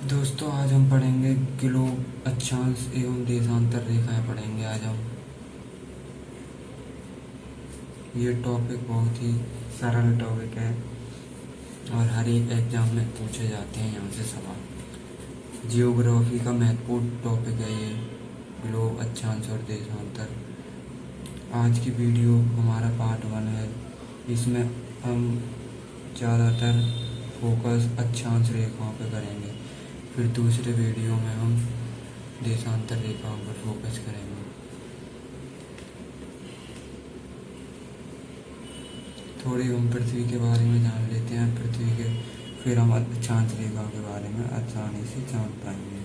दोस्तों, आज हम पढ़ेंगे ग्लोब अक्षांश एवं देशांतर रेखाएं पढ़ेंगे आज हम। ये टॉपिक बहुत ही सरल टॉपिक है और हर एक एग्जाम में पूछे जाते हैं यहाँ से सवाल। जियोग्राफी का महत्वपूर्ण टॉपिक है ये ग्लोब अक्षांश और देशांतर। आज की वीडियो हमारा पार्ट 1 है। इसमें हम ज़्यादातर फोकस अक्षांश रेखाओं पर करेंगे, फिर दूसरे वीडियो में हम देशांतर रेखाओं पर फोकस करेंगे। थोड़ी हम पृथ्वी के बारे में जान लेते हैं पृथ्वी के, फिर हम अक्षांश रेखाओं के बारे में आसानी से जान पाएंगे।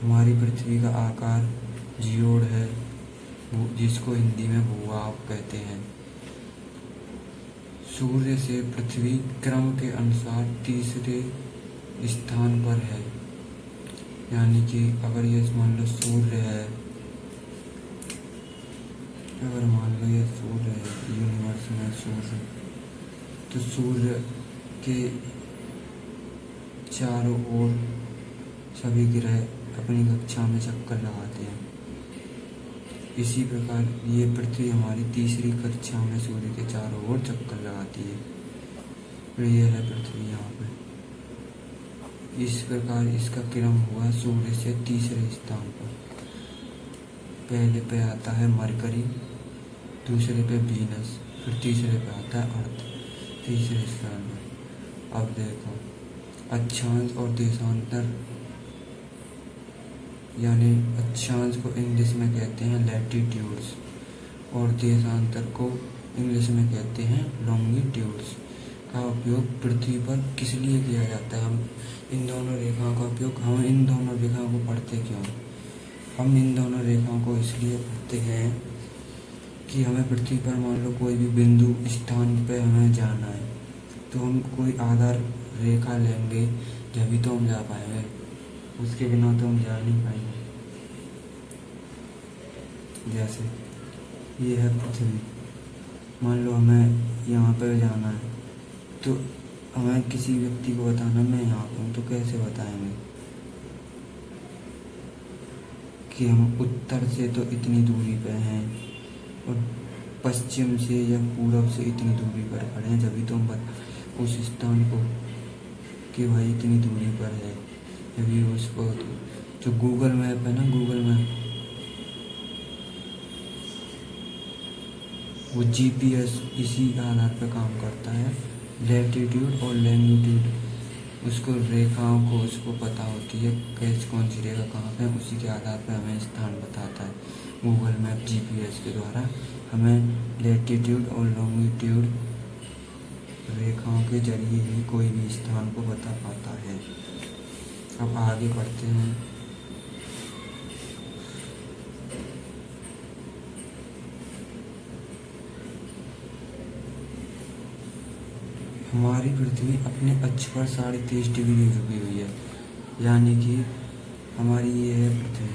हमारी पृथ्वी का आकार जियोड है, जिसको हिंदी में भूभाग कहते हैं। सूर्य से पृथ्वी क्रम के अनुसार तीसरे स्थान पर है। यानी कि अगर ये मान लो सूर्य है, यूनिवर्स में सूर्य, तो सूर्य के चारों ओर सभी ग्रह अपनी कक्षा में चक्कर लगाते हैं। इसी प्रकार ये पृथ्वी हमारी तीसरी कक्षा में सूर्य के चारों ओर चक्कर लगाती है। फिर ये है पृथ्वी यहाँ पे। इस प्रकार इसका क्रम हुआ सूर्य से तीसरे स्थान पर। पहले पे आता है मरकरी, दूसरे पे वीनस, फिर तीसरे पे आता है अर्थ, तीसरे स्थान पर। अब देखो, अक्षांश और देशांतर, यानी अक्षांश को इंग्लिश में कहते हैं लैटिट्यूड्स और देशांतर को इंग्लिश में कहते हैं लॉन्गिट्यूड्स का उपयोग पृथ्वी पर किस लिए किया जाता है। हम इन दोनों रेखाओं का उपयोग, हम इन दोनों रेखाओं को पढ़ते क्यों? हम इन दोनों रेखाओं को इसलिए पढ़ते हैं कि हमें पृथ्वी पर मान लो कोई भी बिंदु स्थान पे हमें जाना है, तो हम कोई आधार रेखा लेंगे जभी तो हम जा पाएंगे, उसके बिना तो हम जा नहीं पाएंगे। जैसे ये है पृथ्वी, मान लो हमें यहाँ पर जाना है, तो हमें किसी व्यक्ति को बताना मैं यहाँ पर हूँ, तो कैसे बताएंगे कि हम उत्तर से तो इतनी दूरी पर हैं और पश्चिम से या पूरब से इतनी दूरी पर खड़े हैं, जब भी तो हम उस स्थान को कि भाई इतनी दूरी पर है। जब उसको जो गूगल मैप है ना, गूगल मैप, वो जीपीएस इसी आधार पर काम करता है। लैटिट्यूड और लैंगिट्यूड, उसको रेखाओं को उसको पता होती है कैसे कौन सी रेखा कहाँ पे है, उसी के आधार पर हमें स्थान बताता है। गूगल मैप जीपीएस के द्वारा हमें लैटिट्यूड और लॉन्गिट्यूड रेखाओं के जरिए ही कोई भी स्थान को बता पाता है। अब आगे बढ़ते हैं। हमारी पृथ्वी अपने अक्ष पर 23.5 डिग्री झुकी हुई है। यानी कि हमारी ये है पृथ्वी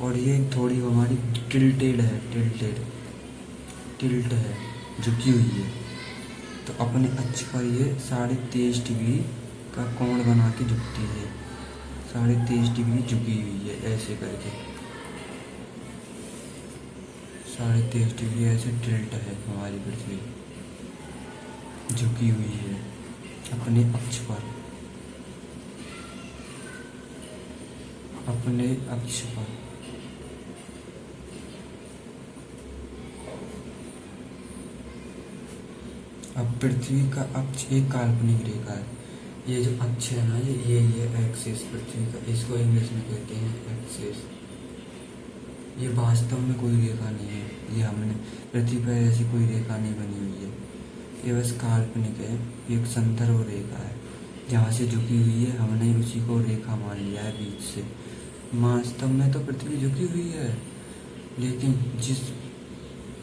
और ये थोड़ी हमारी टिल्टेड है, टिल्ट है, झुकी हुई है। तो अपने अक्ष पर ये 23.5 डिग्री का कोण बना के झुकती है। 23.5 डिग्री झुकी हुई है, ऐसे करके 23.5 डिग्री ऐसे टिल्ट है हमारी पृथ्वी, झुकी हुई है अपने अक्ष पर, अपने अक्ष पर। अब पृथ्वी का अक्ष एक काल्पनिक रेखा है। ये जो अक्ष है ना, ये एक्सिस पृथ्वी का, इसको इंग्लिश में कहते हैं एक्सिस। ये वास्तव में कोई रेखा नहीं है, ये हमने पृथ्वी पर ऐसी कोई रेखा नहीं बनी हुई है, ये बस काल्पनिक है, एक संदर्भ रेखा है जहाँ से झुकी हुई है। हमने उसी को रेखा मान लिया है बीच से। वास्तव में तो पृथ्वी झुकी हुई है, लेकिन जिस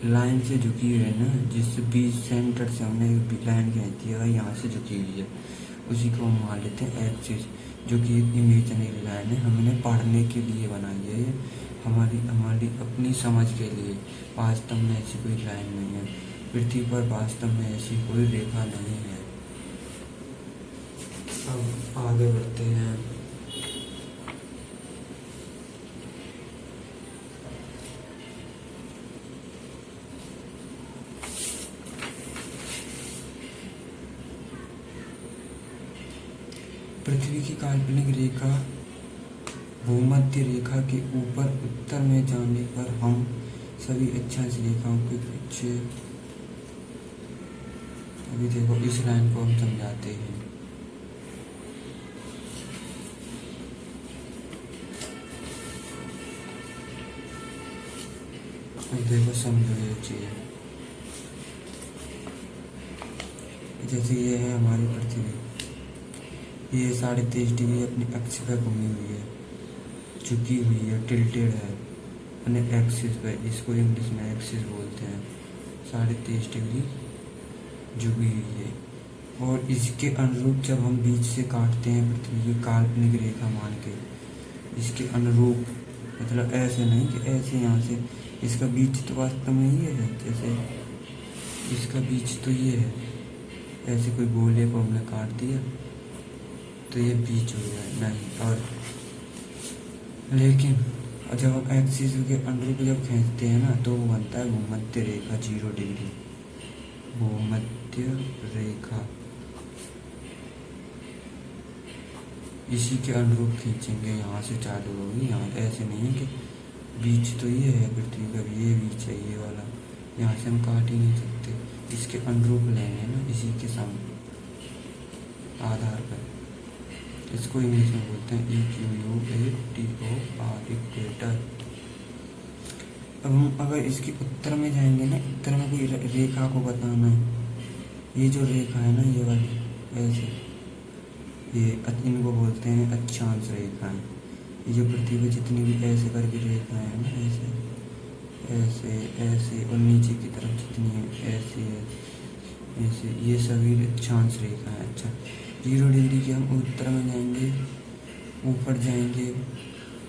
लाइन से झुकी हुई है ना, जिस बीच सेंटर से हमने एक लाइन खींची है, यहाँ से झुकी हुई है, उसी को हम मान लेते हैं एक्सिस, जो कि एक इमेजिनरी लाइन है। हमने पढ़ने के लिए बनाई है ये, हमारी अपनी समझ के लिए। वास्तव में ऐसी कोई लाइन नहीं है पृथ्वी पर, वास्तव में ऐसी कोई रेखा नहीं है। अब आगे बढ़ते हैं। पृथ्वी की काल्पनिक रेखा भूमध्य रेखा के ऊपर उत्तर में जाने पर हम सभी अक्षांश रेखाओं के पीछे, अभी देखो इस लाइन को हम समझाते हैं। देखो समझो ये चीज, जैसे ये है हमारी पृथ्वी, ये 23.5 डिग्री अपनी अक्ष पर घूमी हुई है, झुकी हुई है, टिल्टेड है अपने एक्सिस पे, इसको इंग्लिश में एक्सिस बोलते हैं। 23.5 डिग्री झुकी हुई है, और इसके अनुरूप जब हम बीच से काटते हैं पृथ्वी की काल्पनिक रेखा मान के, इसके अनुरूप मतलब ऐसे नहीं कि ऐसे यहाँ से, इसका बीच तो वास्तव में ये है, जैसे इसका बीच तो ये है, ऐसे कोई गोले को हमने काट दिया तो ये बीच हो गया नहीं। और लेकिन जब हम एक्सिस के अनुरूप जब खींचते हैं ना, तो वो बनता है भूमध्य रेखा 0 डिग्री, भूमध्य रेखा। इसी के अनुरूप खींचेंगे, यहाँ से चालू होगी, यहाँ ऐसे नहीं है कि बीच तो ये है पृथ्वी का, ये बीच है ये वाला, यहाँ से हम काट ही नहीं सकते, इसके अनुरूप लेंगे ना, इसी के सामने आधार पर। इसको इंग्लिश में बोलते हैं EQUATOR, इक्वेटर। अब हम अगर इसके उत्तर में जाएंगे ना, उत्तर में कोई रेखा को बताना है, ये जो रेखा है ना ये वाली ऐसे, ये इनको बोलते हैं अक्षांश रेखाएं। ये जो पृथ्वी पे जितनी भी ऐसे करके रेखाएं हैं ना, ऐसे ऐसे ऐसे, और नीचे की तरफ जितनी है ऐसे ऐसे, ये सभी अक्षांश रेखा है। अच्छा 0 डिग्री के हम उत्तर में जाएंगे, ऊपर जाएंगे,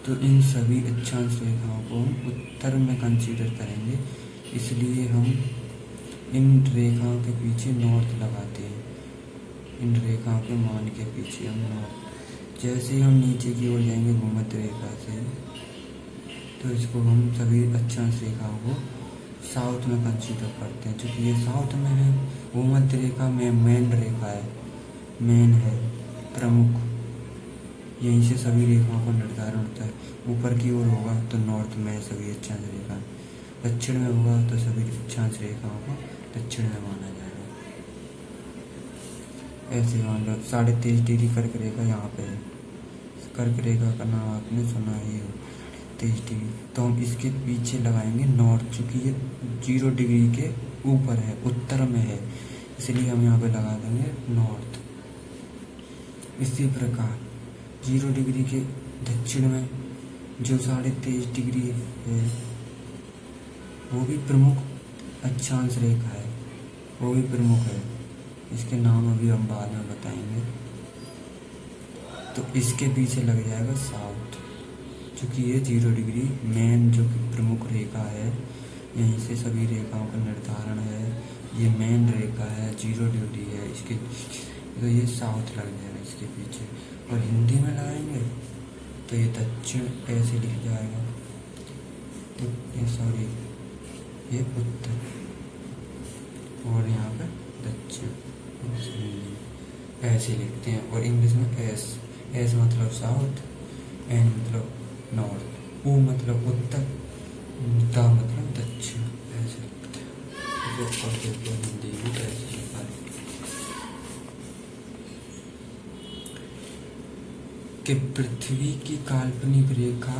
तो इन सभी अक्षांश रेखाओं को हम उत्तर में कंसीडर करेंगे, इसलिए हम इन रेखाओं के पीछे नॉर्थ लगाते हैं, इन रेखाओं के मान के पीछे हम नॉर्थ। जैसे ही हम नीचे की ओर जाएंगे भूमध्य रेखा से, तो इसको हम सभी अक्षांश रेखाओं को साउथ में कंसीडर करते हैं, क्योंकि ये साउथ में है। भूमध्य रेखा में मेन रेखा है, मेन है, प्रमुख, यहीं से सभी रेखाओं का निर्धारण होता है। ऊपर की ओर होगा तो नॉर्थ में सभी अक्षांश रेखा, दक्षिण में होगा तो सभी अक्षांश रेखाओं को दक्षिण में माना जाएगा। ऐसे मान लो 23.5 डिग्री कर्क रेखा यहाँ पे है, कर्क रेखा का नाम आपने सुना ही हो, 23 डिग्री, तो हम इसके पीछे लगाएंगे नॉर्थ, चूँकि ये 0 डिग्री के ऊपर है, उत्तर में है, इसलिए हम यहाँ पे लगा देंगे नॉर्थ। इसी प्रकार 0 डिग्री के दक्षिण में जो 23.5 डिग्री है, वो भी प्रमुख अक्षांश रेखा है, वो भी प्रमुख है, इसके नाम अभी हम बाद में बताएंगे। तो इसके पीछे लग जाएगा साउथ, क्योंकि ये 0 डिग्री मेन जो कि प्रमुख रेखा है, यहीं से सभी रेखाओं का निर्धारण है, ये मेन रेखा है, 0 डिग्री है, इसके तो ये साउथ लग जाएगा इसके पीछे। और हिंदी में लगाएंगे तो ये दक्षिण ऐसे लिख जाएगा, तो ये सॉरी ये उत्तर, और यहाँ पे दक्षिण ऐसे लिखते हैं। और इंग्लिश में एस, एस मतलब साउथ, एन मतलब नॉर्थ, ऊ मतलब उत्तर, द मतलब दक्षिण, ऐसे लिखते हैं। और देखो हिंदी में कैसे लिखा है कि पृथ्वी की काल्पनिक रेखा,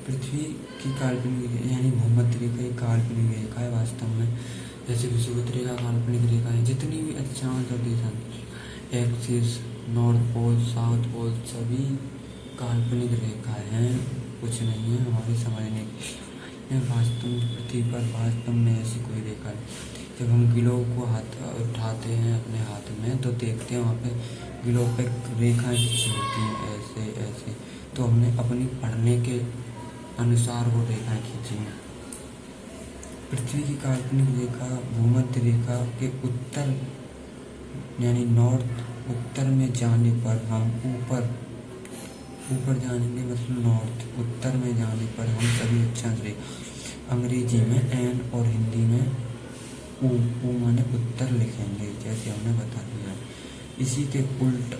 पृथ्वी की काल्पनिक यानी भूमध्य रेखा एक काल्पनिक रेखा है वास्तव में। जैसे विषुवत रेखा काल्पनिक रेखा है, जितनी भी अक्षांश और दिशा, axis, north pole, south pole, सभी काल्पनिक रेखाएं हैं, कुछ नहीं है हमारे समझने की। वास्तव में पृथ्वी पर वास्तव में ऐसी कोई रेखा नहीं। जब हम ग्लोब को हाथ उठाते हैं अपने हाथ में, तो देखते हैं वहाँ पे ग्लोब पे रेखाएं खींची होती हैं ऐसे ऐसे, तो हमने अपनी पढ़ने के अनुसार वो रेखाएं खींची हैं। पृथ्वी की काल्पनिक रेखा भूमध्य रेखा के उत्तर यानी नॉर्थ, उत्तर में जाने पर हम ऊपर जानेंगे मतलब नॉर्थ, उत्तर में जाने पर हम सभी अक्षांश रेखा अंग्रेजी में एन और हिंदी में ऊ माने उत्तर लिखेंगे, जैसे हमने बता दिया। इसी के उल्ट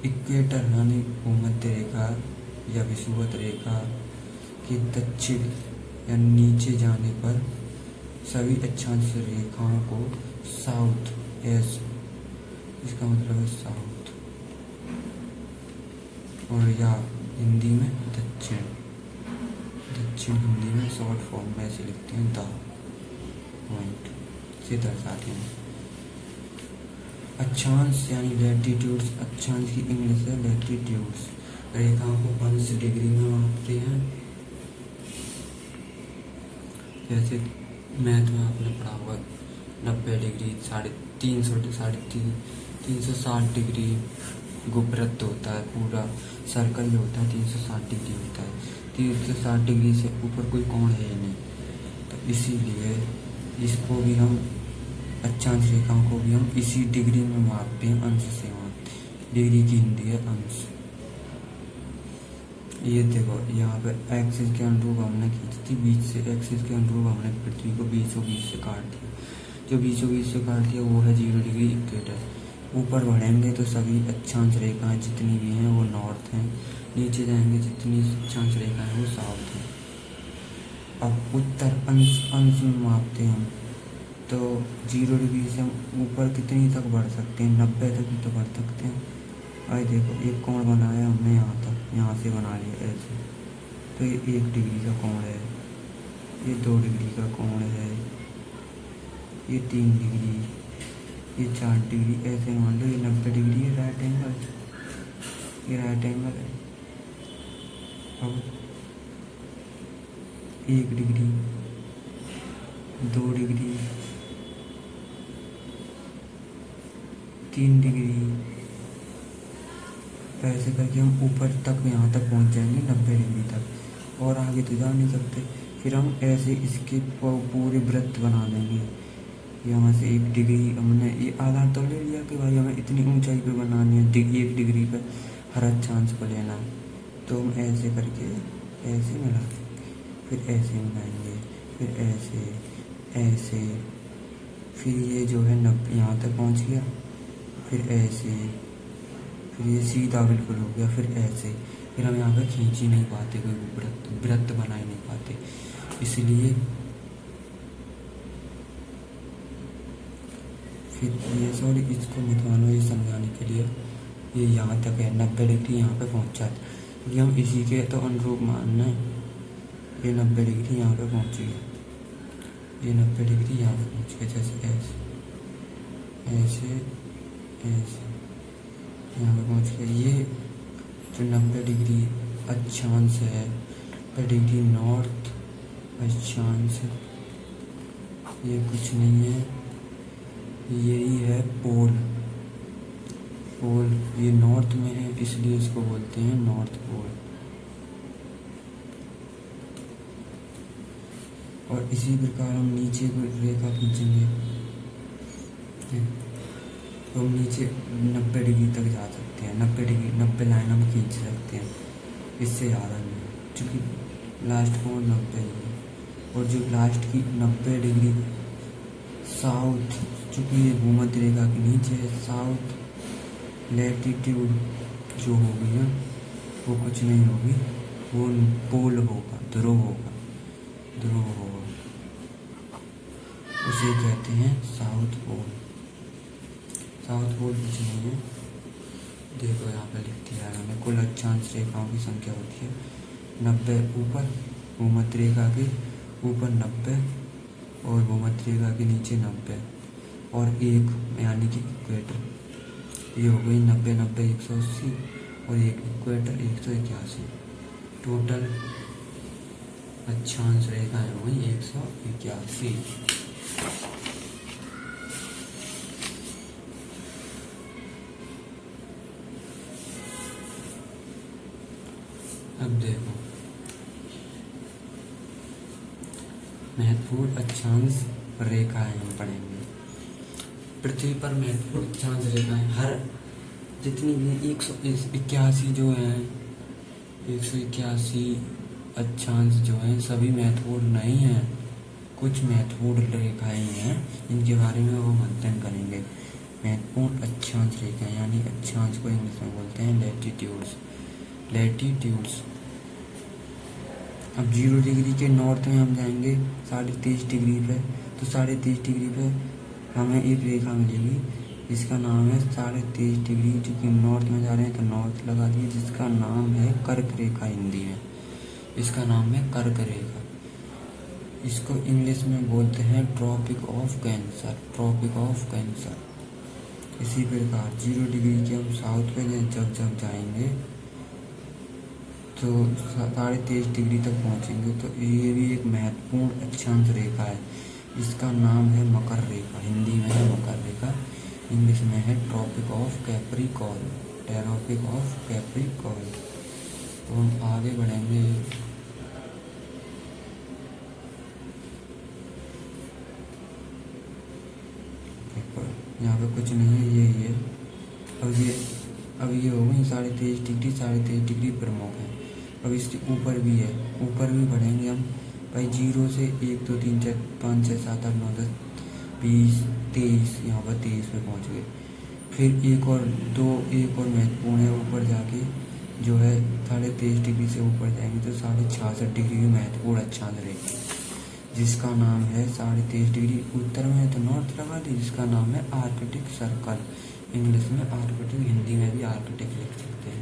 इक्वेटर यानी भूमध्य रेखा या विषुवत रेखा के दक्षिण या नीचे जाने पर सभी अक्षांश रेखाओं को साउथ एस, इसका मतलब है साउथ, और या हिंदी में दक्षिण, दक्षिण हिंदी में शॉर्ट फॉर्म में ऐसे लिखते हैं द पॉइंट से दर्शाते हैं। अक्षांश यानी लैटिट्यूड्स, अक्षांश की इंग्लिश है लैटिट्यूड्स, रेखाओं को अंश डिग्री में मापते हैं। जैसे मैथ में आपने पढ़ा होगा 90 डिग्री, 360 डिग्री वृत्त होता है, पूरा सर्कल जो होता है 360 डिग्री होता है, 360 डिग्री से ऊपर कोई कोण है नहीं, तो इसीलिए इसको भी हम अक्षांश रेखाओं को भी हम इसी डिग्री में मापते हैं, अंश से मापते हैं। डिग्री की हिंदी है अंश। ये देखो यहाँ पर एक्सिस के अनुरूप हमने खींची थी, बीच से एक्सिस के अनुरूप हमने पृथ्वी को बीचों बीच से काट दिया, जो बीचों बीच से काट दिया वो है 0 डिग्री इक्वेटर। ऊपर बढ़ेंगे तो सभी अक्षांश रेखाएं जितनी भी हैं वो नॉर्थ हैं, नीचे जाएंगे जितनी अक्षांश रेखाएं वो साउथ हैं। अब उत्तर अंश में मापते हैं हम, तो 0 डिग्री से हम ऊपर कितनी तक बढ़ सकते हैं, 90 तक ही तो बढ़ सकते हैं। आइए देखो एक कोण बनाया हमने यहाँ तक, यहाँ से बना लिया ऐसे, तो ये 1 डिग्री का कोण है, ये 2 डिग्री का कोण है, ये 3 डिग्री, ये 4 डिग्री, ऐसे मान लो ये 90 डिग्री है राइट एंगल, ये राइट एंगल है। अब 1 डिग्री, 2 डिग्री, 3 डिग्री, ऐसे करके हम ऊपर तक यहाँ तक पहुँच जाएंगे 90 डिग्री तक, और आगे तो जा नहीं सकते। फिर हम ऐसे इसके पूरे वृत्त बना लेंगे। यहाँ से 1 डिग्री हमने ये आधार तो ले लिया कि भाई हमें इतनी ऊंचाई पे बनानी है, 1 डिग्री पर हर अक्षांश को लेना है, तो हम ऐसे करके ऐसे मिला देंगे, फिर ऐसे मिलाएंगे, फिर ऐसे ऐसे, फिर ये जो है 90 यहाँ तक पहुँच गया, फिर ऐसे, फिर ये सीधा बिल्कुल हो गया, फिर ऐसे, फिर हम यहाँ पर खींच ही नहीं पाते, कोई वृत्त बना ही नहीं पाते, इसलिए फिर ये सॉरी इसको मत मानो, ये समझाने के लिए ये यहाँ तक है 90 डिग्री यहाँ पे पहुँच जाते, क्योंकि हम इसी के तो अनुरूप मानना है। ये 90 डिग्री यहाँ पे पहुँच गया, ये 90 डिग्री यहाँ पे पहुँच गया, जैसे ऐसे ऐसे ऐसे यहाँ पे पहुँच गया। ये जो 90 डिग्री अक्षांश है, 90 डिग्री नॉर्थ अक्षांश, ये कुछ नहीं है, यही है पोल। पोल ये नॉर्थ में है, इसलिए इसको बोलते हैं नॉर्थ पोल। और इसी प्रकार हम नीचे को रेखा खींचेंगे, तो हम नीचे 90 डिग्री तक जा सकते हैं, 90 डिग्री 90 लाइन हम खींच सकते हैं, इससे ज़्यादा नहीं, क्योंकि लास्ट कोण 90 ही है। और जो लास्ट की 90 डिग्री साउथ, चूँकि ये भूमध्य रेखा के नीचे है, साउथ लैटिट्यूड जो होगी ना वो कुछ नहीं होगी, वो पोल होगा, ध्रुव होगा, ध्रुव होगा, उसे कहते हैं साउथ पोल। साउथ पोल कुछ नहीं है, देखो यहाँ पे लिख दिया है मैंने, कुल अक्षांश रेखाओं की संख्या होती है 90 ऊपर, भूमध्य रेखा के ऊपर 90 और भूमध्य रेखा के नीचे 90 और 1 यानी कि इक्वेटर, ये हो गई 90 90 180 और 1 इक्वेटर 181, टोटल अक्षांश रेखाएं हो गई 181। अब देखो महत्वपूर्ण अक्षांश रेखाएं हम पढ़ेंगे। पृथ्वी पर महत्वपूर्ण अक्षांश रेखाएं हर जितनी भी 181 जो हैं, 181 अक्षांश जो हैं सभी महत्वपूर्ण नहीं हैं, कुछ महत्वपूर्ण रेखाएं हैं इनके बारे में वो अध्ययन करेंगे। महत्वपूर्ण अक्षांश रेखाएं यानी अक्षांश को इंग्लिश में बोलते हैं लैटिट्यूड्स। अब 0 डिग्री के नॉर्थ में हम जाएंगे 23.5 डिग्री पे, तो 23.5 डिग्री पे हमें एक रेखा मिलेगी, इसका नाम है 23.5 डिग्री, जो कि नॉर्थ में जा रहे हैं तो नॉर्थ लगा दिए, जिसका नाम है कर्क रेखा हिंदी में, इसका नाम है कर्क रेखा। इसको इंग्लिश में बोलते हैं tropic of cancer, tropic of cancer. इसी प्रकार 0 डिग्री के हम साउथ पे जब जाएंगे तो 23.5 डिग्री तक पहुंचेंगे, तो ये भी एक महत्वपूर्ण अक्षांश रेखा है, इसका नाम है मकर रेखा, हिंदी में है मकर रेखा, इंग्लिश में है tropic of capricorn, tropic of capricorn. तो हम आगे बढ़ेंगे। यहाँ पे कुछ नहीं है, ये अब ये हो गई 23.5 डिग्री प्रमुख है। अब इसके ऊपर भी है, ऊपर भी बढ़ेंगे हम भाई, 0 से 1 2 3 4 5 6 7 8 9 10 20 23, यहाँ पर 23 पे पहुँच गए। फिर एक और महत्वपूर्ण है, ऊपर जाके जो है 23.5 डिग्री से ऊपर जाएंगे तो 66.5 डिग्री की महत्वपूर्ण अक्षांश रेखा, जिसका नाम है 23.5 डिग्री उत्तर में है तो नॉर्थ लगा दी, जिसका नाम है आर्कटिक सर्कल, इंग्लिश में आर्कटिक, हिंदी में भी आर्कटिक लिख सकते हैं।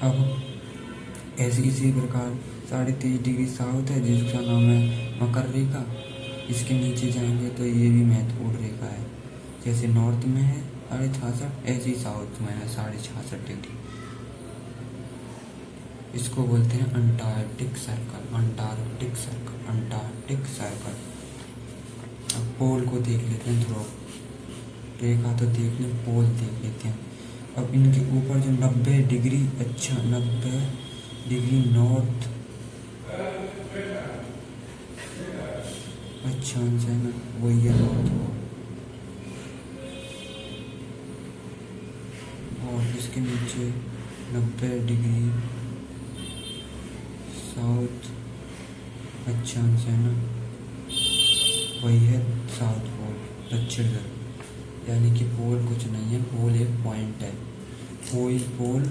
अब ऐसे इसी प्रकार 23.5 डिग्री साउथ है, जिसका नाम है मकर रेखा, इसके नीचे जाएंगे तो ये भी महत्वपूर्ण रेखा है, जैसे नॉर्थ में है 66.5, ऐसे ही साउथ में है 66.5 डिग्री, इसको बोलते हैं Antarctic circle, Antarctic circle, Antarctic circle. अब पोल को देख लेते हैं, ध्रुव रेखा तो देख लें, पोल देख लेते हैं। अब इनके ऊपर जो 90 डिग्री 90 डिग्री नॉर्थ अक्षांश है ना, वही है नॉर्थ पोल, और इसके नीचे 90 डिग्री साउथ अक्षांश है ना, वही है साउथ पोल, दक्षिण ध्रुव। यानी कि पोल कुछ नहीं है, पोल एक पॉइंट है, कोई पोल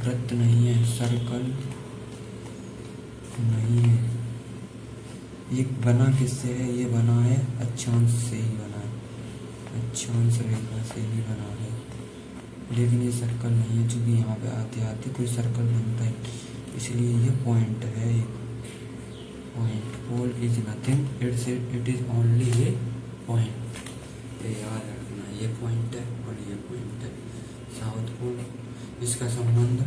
वृत्त नहीं है, सर्कल नहीं है। ये बना किससे है? ये बना है अक्षांश से ही बना है, अक्षांश रेखा से ही बना है, लेकिन ये सर्कल नहीं है, चूँकि यहाँ पे आते आते कोई सर्कल बनता है, इसलिए ये पॉइंट है, एक point. Pole is nothing, it is only a point, ये याद रखना, ये पॉइंट है और ये पॉइंट है साउथ पोल। इसका संबंध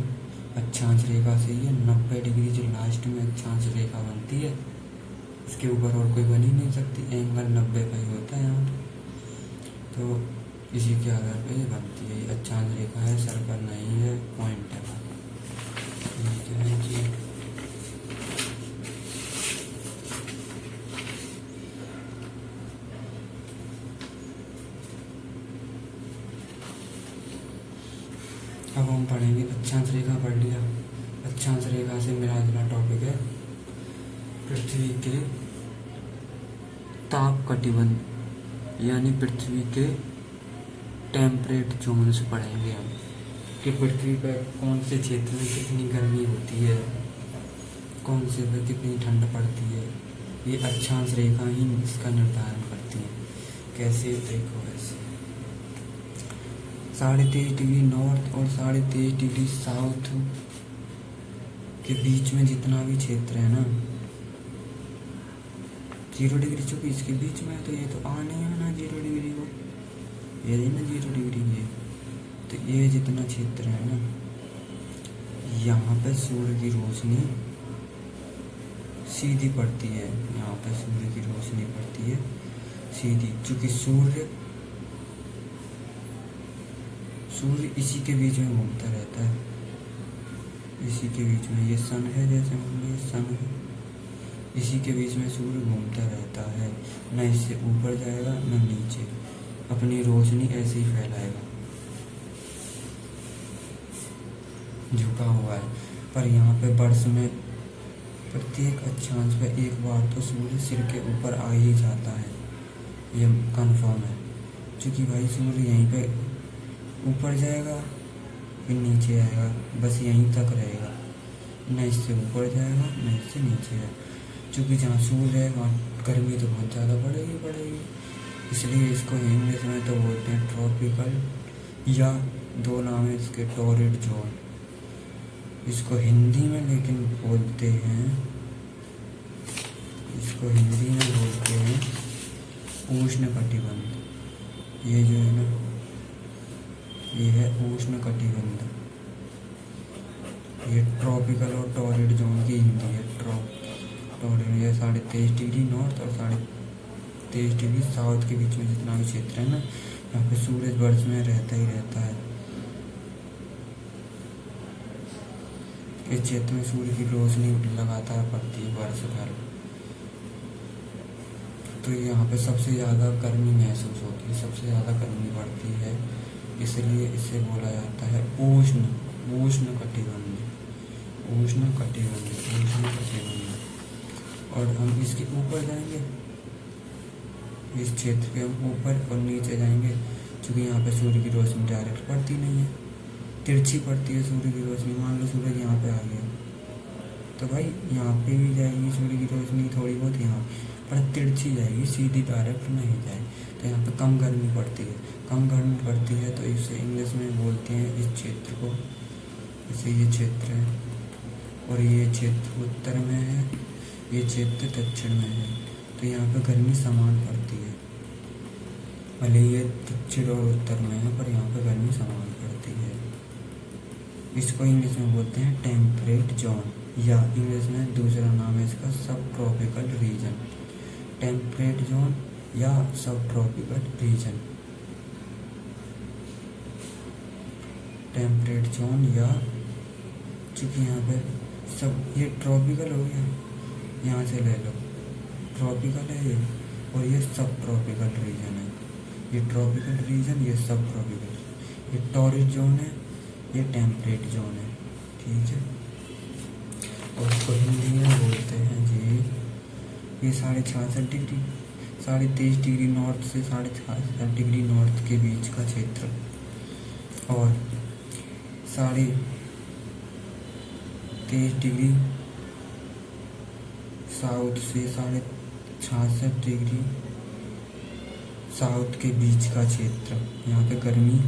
अक्षांश रेखा से ही है, 90 डिग्री जो लास्ट में अक्षांश रेखा बनती है, इसके ऊपर और कोई बन ही नहीं सकती, एंगल 90 का ही होता है यहाँ, तो इसी के आधार पर ये बनती है, ये अक्षांश रेखा है, सर्कल नहीं है, पॉइंट है। अब हम पढ़ेंगे अक्षांश रेखा, पढ़ लिया। अक्षांश रेखा से मेरा अगला टॉपिक है पृथ्वी के ताप कटिबंध, यानी पृथ्वी के टेम्परेट जोन्स पढ़ेंगे हम, कि पृथ्वी पर कौन से क्षेत्र में कितनी गर्मी होती है, कौन से पर कितनी ठंड पड़ती है, ये अक्षांश रेखा ही इसका निर्धारण करती है। कैसे? देखो ऐसे 23.5 डिग्री नॉर्थ और 23.5 डिग्री साउथ के बीच में जितना भी क्षेत्र है ना, 0 डिग्री चूँकि इसके बीच में है, तो ये तो आने है ना 0 डिग्री को, ये ना 0 डिग्री, ये तो ये जितना क्षेत्र है ना, यहाँ पे सूर्य की रोशनी सीधी पड़ती है, यहाँ पे सूर्य की रोशनी पड़ती है सीधी, चूँकि सूर्य इसी के बीच में घूमता रहता है, इसी के बीच में, ये सन है, जैसे ये सन है, इसी के बीच में सूर्य घूमता रहता है, न इससे ऊपर जाएगा न नीचे, अपनी रोशनी ऐसे ही फैलाएगा, झुका हुआ है। पर यहाँ पे वर्ष में प्रत्येक अक्षांश पर एक बार तो सूर्य सिर के ऊपर आ ही जाता है, ये कंफर्म है। क्योंकि भाई सूर्य यहीं पे ऊपर जाएगा फिर नीचे आएगा, बस यहीं तक रहेगा, न इससे ऊपर जाएगा न इससे नीचे आएगा। क्योंकि जहाँ सूर्य है वहाँ गर्मी तो बहुत ज़्यादा पड़ेगी, इसलिए इसको इंग्लिश में तो बोलते हैं ट्रॉपिकल, या दो नाम है इसके, टॉरिड जोन। इसको हिंदी में लेकिन बोलते हैं, इसको हिंदी में बोलते हैं उष्ण कटिबंध। ये जो है ना, ये है उष्ण कटिबंध। ये ट्रॉपिकल और टॉरिड जोन की हिंदी है। टॉरिड ये 23.5 डिग्री नॉर्थ और 23.5 डिग्री साउथ के बीच में जितना भी क्षेत्र है ना, यहाँ पे सूरज वर्ष में रहता ही रहता है। इस क्षेत्र में सूर्य की रोशनी लगातार पड़ती है वर्ष भर, तो यहाँ पे सबसे ज़्यादा गर्मी महसूस होती है, सबसे ज़्यादा गर्मी पड़ती है, इसलिए इसे बोला जाता है उष्ण कटिबंध। और हम इसके ऊपर जाएंगे, इस क्षेत्र के हम ऊपर और नीचे जाएंगे, क्योंकि यहाँ पे सूर्य की रोशनी डायरेक्ट पड़ती नहीं है, तिरछी पड़ती है सूर्य की रोशनी। मान लो सूरज यहाँ पे आ गया तो भाई यहाँ पे भी जाएगी सूर्य की रोशनी थोड़ी बहुत यहाँ, पर तिरछी जाएगी, सीधी डायरेक्ट नहीं जाएगी, तो यहाँ पे कम गर्मी पड़ती है। तो इसे इंग्लिश में बोलते हैं इस क्षेत्र को, जैसे ये क्षेत्र है और ये क्षेत्र उत्तर में है, ये क्षेत्र दक्षिण में है, तो यहाँ पे गर्मी समान पड़ती है। भले ये दक्षिण और उत्तर में है पर यहाँ पे गर्मी समान पड़ती है। इसको इंग्लिश में बोलते हैं टेम्परेट जोन, या इंग्लिश में दूसरा नाम है इसका सब ट्रॉपिकल रीजन। टेम्परेट जोन या सब ट्रॉपिकल रीजन, टेम्परेट जोन, या चूँकि यहाँ पे सब ये ट्रॉपिकल हो गया, यहाँ से ले लो, ट्रॉपिकल है ये, और ये सब ट्रॉपिकल रीजन है। ये ट्रॉपिकल रीजन, ये सब ट्रॉपिकल, ये टॉरिड जोन है, ये टेम्परेट जोन है, ठीक है। और इसको हिंदी में बोलते हैं जी, ये 66.5 डिग्री, 23.5 डिग्री नॉर्थ से 66.5 डिग्री नॉर्थ के बीच का क्षेत्र, और 23.5 डिग्री साउथ से 66.5 डिग्री साउथ के बीच का क्षेत्र। यहाँ पे गर्मी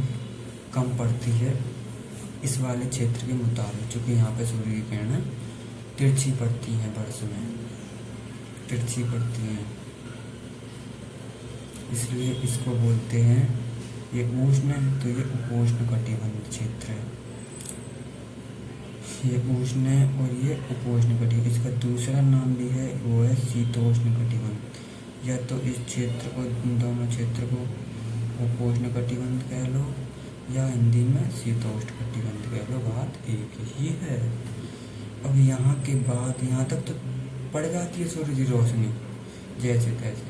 कम पड़ती है इस वाले क्षेत्र के मुताबिक, क्योंकि यहाँ पे सूर्य की किरणें तिरछी पड़ती हैं, वर्ष में तिरछी पड़ती हैं, इसलिए इसको बोलते हैं, ये उष्ण है तो ये उपोष्ण कटिबंध क्षेत्र है। ये उष्ण है और ये उपोष्ण कटिबंध, इसका दूसरा नाम भी है, वो है शीतोष्ण कटिबंध। या तो इस क्षेत्र को, दोनों क्षेत्र को उपोष्ण कटिबंध कह लो, या हिंदी में शीतोष्ण कटिबंध कह लो, बात एक ही है। अब यहाँ के बाद यहाँ तक तो पड़ जाती है सूर्य की रोशनी जैसे तैसे,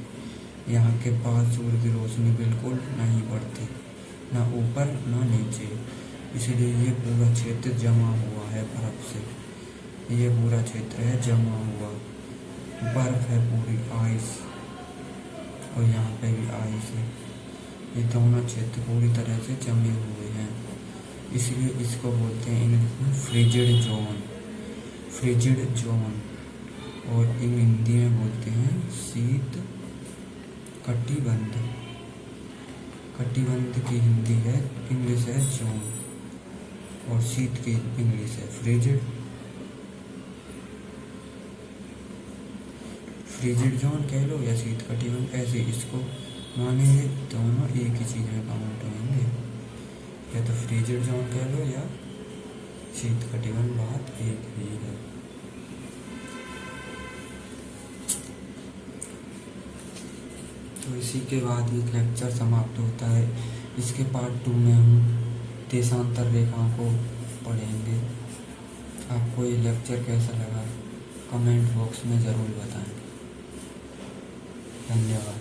यहाँ के बाद सूर्य की रोशनी बिल्कुल नहीं पड़ती, ना ऊपर ना नीचे, इसलिए ये पूरा क्षेत्र जमा हुआ है बर्फ से। ये पूरा क्षेत्र है जमा हुआ, बर्फ है पूरी, आइस, और यहाँ पे भी आइस है। ये दोनों क्षेत्र पूरी तरह से जमे हुए हैं, इसलिए इसको बोलते हैं इंग्लिश में फ्रिजिड जोन, और हिंदी में बोलते हैं शीत कटिबंध। कटिबंध की हिंदी है, इंग्लिश है जोन, और शीत की इंग्लिश है फ्रिजिड जोन कह लो या शीत कटिबंध, ऐसे इसको मानेंगे, दोनों एक ही चीज़ में काउंट होंगे, या तो फ्रिजिड जोन कह लो या शीत कटिबंध, बात एक ही है। तो इसी के बाद ये लेक्चर समाप्त होता है। इसके पार्ट 2 में हम देशांतर रेखाओं को पढ़ेंगे। आपको ये लेक्चर कैसा लगा कमेंट बॉक्स में ज़रूर बताएं। धन्यवाद।